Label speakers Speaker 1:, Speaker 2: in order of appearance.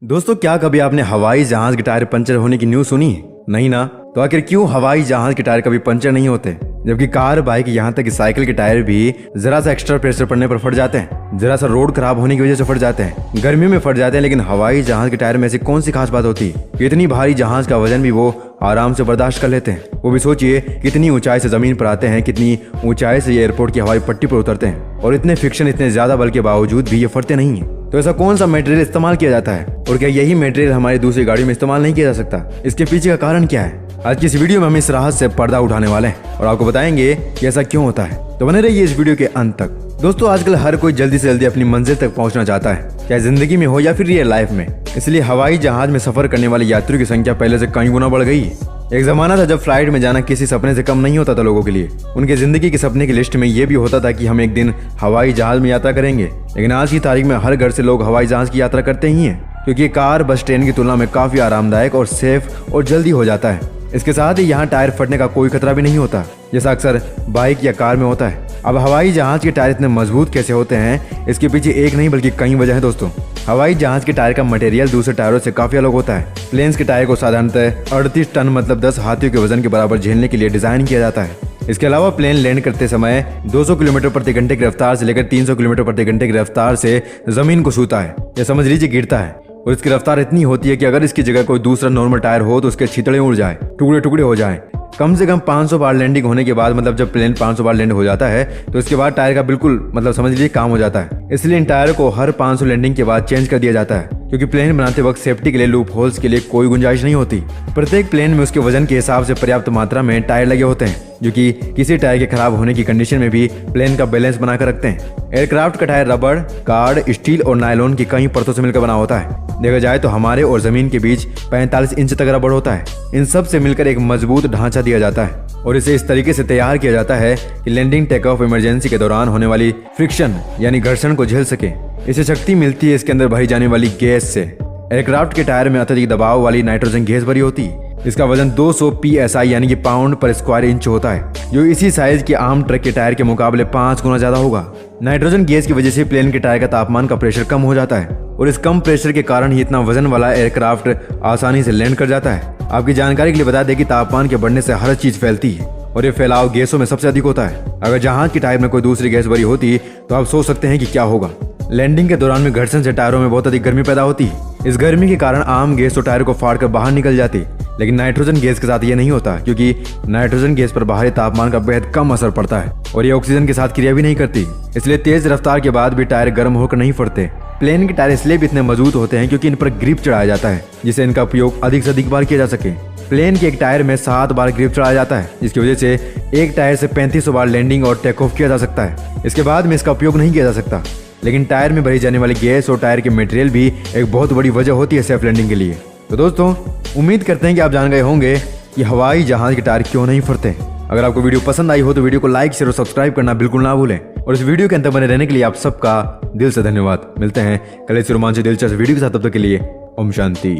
Speaker 1: दोस्तों, क्या कभी आपने हवाई जहाज के टायर पंचर होने की न्यूज़ सुनी है? नहीं ना? तो आखिर क्यों हवाई जहाज के टायर कभी पंचर नहीं होते, जबकि कार, बाइक, यहाँ तक कि साइकिल के टायर भी जरा सा एक्स्ट्रा प्रेशर पड़ने पर फट जाते हैं, जरा सा रोड खराब होने की वजह से फट जाते हैं, गर्मियों में फट जाते हैं। लेकिन हवाई जहाज के टायर में ऐसी कौन सी खास बात होती है कि इतनी भारी जहाज का वजन भी वो आराम से बर्दाश्त कर लेते हैं? वो भी सोचिए, कितनी ऊंचाई से जमीन पर आते हैं, कितनी ऊंचाई से एयरपोर्ट की हवाई पट्टी पर उतरते हैं, और इतने फ्रिक्शन, इतने ज्यादा बल के बावजूद भी ये फटते नहीं है। तो ऐसा कौन सा मटेरियल इस्तेमाल किया जाता है, और क्या यही मटेरियल हमारी दूसरी गाड़ी में इस्तेमाल नहीं किया जा सकता? इसके पीछे का कारण क्या है? आज की इस वीडियो में हम इस राहत से पर्दा उठाने वाले हैं और आपको बताएंगे कि ऐसा क्यों होता है। तो बने रहिए इस वीडियो के अंत तक। दोस्तों, आजकल हर कोई जल्दी से जल्दी अपनी मंजिल तक पहुंचना चाहता है, चाहे जिंदगी में हो या फिर रियल लाइफ में। इसलिए हवाई जहाज में सफर करने वाले यात्रियों की संख्या पहले से कई गुना बढ़ गई है। एक जमाना था जब फ्लाइट में जाना किसी सपने से कम नहीं होता था लोगों के लिए। उनके जिंदगी के सपने की लिस्ट में ये भी होता था कि हम एक दिन हवाई जहाज में यात्रा करेंगे। लेकिन आज की तारीख में हर घर से लोग हवाई जहाज की यात्रा करते ही हैं, क्योंकि कार, बस, ट्रेन की तुलना में काफी आरामदायक और सेफ और जल्दी हो जाता है। इसके साथ ही यहाँ टायर फटने का कोई खतरा भी नहीं होता, जैसा अक्सर बाइक या कार में होता है। अब हवाई जहाज के टायर इतने मजबूत कैसे होते हैं, इसके पीछे एक नहीं बल्कि कई वजह है। दोस्तों, हवाई जहाज के टायर का मटेरियल दूसरे टायरों से काफी अलग होता है। प्लेन्स के टायर को साधारणतः 38 टन मतलब 10 हाथियों के वजन के बराबर झेलने के लिए डिजाइन किया जाता है। इसके अलावा प्लेन लैंड करते समय 200 किलोमीटर प्रति घंटे की रफ्तार से लेकर 300 किलोमीटर प्रति घंटे की रफ्तार से जमीन को छूता है, या समझ लीजिए गिरता है। और इसकी रफ्तार इतनी होती है कि अगर इसकी जगह कोई दूसरा नॉर्मल टायर हो तो उसके छितड़े उड़ जाए, टुकड़े टुकड़े हो जाए। कम से कम 500 बार लैंडिंग होने के बाद, मतलब जब प्लेन 500 बार लैंड हो जाता है तो इसके बाद टायर का बिल्कुल मतलब समझ लीजिए काम हो जाता है। इसलिए इन टायर को हर 500 लैंडिंग के बाद चेंज कर दिया जाता है, क्योंकि प्लेन बनाते वक्त सेफ्टी के लिए लूप होल्स के लिए कोई गुंजाइश नहीं होती। प्रत्येक प्लेन में उसके वजन के हिसाब से पर्याप्त मात्रा में टायर लगे होते हैं, जो कि किसी टायर के खराब होने की कंडीशन में भी प्लेन का बैलेंस बनाकर रखते हैं। एयरक्राफ्ट का टायर रबड़, कार्ड, स्टील और नायलॉन की कई परतों से मिलकर बना होता है। देखा जाए तो हमारे और जमीन के बीच 45 इंच तक रबड़ होता है। इन सब से मिलकर एक मजबूत ढांचा दिया जाता है, और इसे इस तरीके से तैयार किया जाता है कि लैंडिंग, टेक ऑफ, इमरजेंसी के दौरान होने वाली फ्रिक्शन यानी घर्षण को झेल सके। इसे शक्ति मिलती है इसके अंदर भरी जाने वाली गैस से। एयरक्राफ्ट के टायर में अत्यधिक दबाव वाली नाइट्रोजन गैस भरी होती है। इसका वजन 200 PSI यानी कि पाउंड पर स्क्वायर इंच होता है, जो इसी साइज के आम ट्रक के टायर के मुकाबले 5 गुना ज्यादा होगा। नाइट्रोजन गैस की वजह से प्लेन के टायर का तापमान का प्रेशर कम हो जाता है, और इस कम प्रेशर के कारण ही इतना वजन वाला एयरक्राफ्ट आसानी से लैंड कर जाता है। आपकी जानकारी के लिए बता दें कि तापमान के बढ़ने से हर चीज फैलती है, और ये फैलाव गैसों में सबसे अधिक होता है। अगर जहाज के टायर में कोई दूसरी गैस भरी होती तो आप सोच सकते हैं कि क्या होगा। लैंडिंग के दौरान में घर्षण से टायरों में बहुत अधिक गर्मी पैदा होती है। इस गर्मी के कारण आम गैस तो टायर को फाड़ कर बाहर निकल जाती, लेकिन नाइट्रोजन गैस के साथ ये नहीं होता, क्योंकि नाइट्रोजन गैस पर बाहरी तापमान का बेहद कम असर पड़ता है, और ये ऑक्सीजन के साथ क्रिया भी नहीं करती। इसलिए तेज रफ्तार के बाद भी टायर गर्म होकर नहीं फटते। प्लेन के टायर इसलिए भी इतने मजबूत होते हैं क्योंकि इन पर ग्रिप चढ़ाया जाता है, जिससे इनका उपयोग अधिक से अधिक बार किया जा सके। प्लेन के एक टायर में 7 बार ग्रिप चढ़ाया जाता है, जिसकी वजह से एक टायर से 3500 बार लैंडिंग और टेक ऑफ किया जा सकता है। इसके बाद में इसका उपयोग नहीं किया जा सकता। लेकिन टायर में भरी जाने वाली गैस और टायर के मटेरियल भी एक बहुत बड़ी वजह होती है सेफ लैंडिंग के लिए। तो दोस्तों, उम्मीद करते हैं कि आप जान गए होंगे कि हवाई जहाज के टायर क्यों नहीं फटते। अगर आपको वीडियो पसंद आई हो तो वीडियो को लाइक, शेयर और सब्सक्राइब करना बिल्कुल ना भूलें। और इस वीडियो के अंत बने रहने के लिए आप सबका दिल से धन्यवाद। मिलते हैं कल इस रोमांचक दिलचस्प वीडियो के साथ, तब तक के लिए ओम शांति।